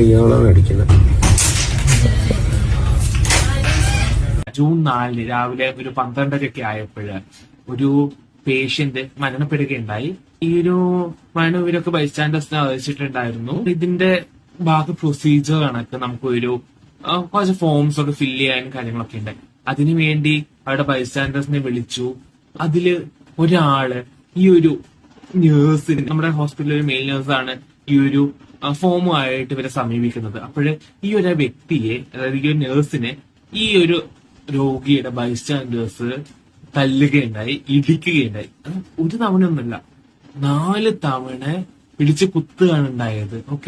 ഇയാളാണ് അടിക്കുന്നത്. ജൂൺ 4 രാവിലെ ഒരു 12:30 ആയപ്പോഴ് ഒരു പേഷ്യന്റ് മരണപ്പെടുകയുണ്ടായി. ഈ ഒരു മരണം ഇവരൊക്കെ ബൈസ്റ്റാൻഡേഴ്സിനെ അറിയിച്ചിട്ടുണ്ടായിരുന്നു. ഇതിന്റെ ബാക്കി പ്രൊസീജിയർ കണക്ക് നമുക്കൊരു കുറച്ച് ഫോംസ് ഒക്കെ ഫില്ല് ചെയ്യാനും കാര്യങ്ങളൊക്കെ ഉണ്ട്. അതിനുവേണ്ടി അവരുടെ ബൈസ്റ്റാൻഡേഴ്സിനെ വിളിച്ചു. അതില് ഒരാള് ഈ ഒരു നേഴ്സിന്, നമ്മുടെ ഹോസ്പിറ്റലിൽ മെയിൽ നേഴ്സാണ് ഈ ഒരു ഫോമുമായിട്ട് ഇവരെ സമീപിക്കുന്നത്. അപ്പോഴ് ഈ ഒരു വ്യക്തിയെ, അതായത് ഈ ഒരു നേഴ്സിനെ ഈ ഒരു രോഗിയുടെ ബൈസ്റ്റാൻഡേഴ്സ് തല്ലുകയുണ്ടായി, ഇടിക്കുകയുണ്ടായി. ഒരു തവണയൊന്നുമല്ല, 4 തവണ പിടിച്ച് കുത്തുകയാണ് ഉണ്ടായത്. ഓക്കെ.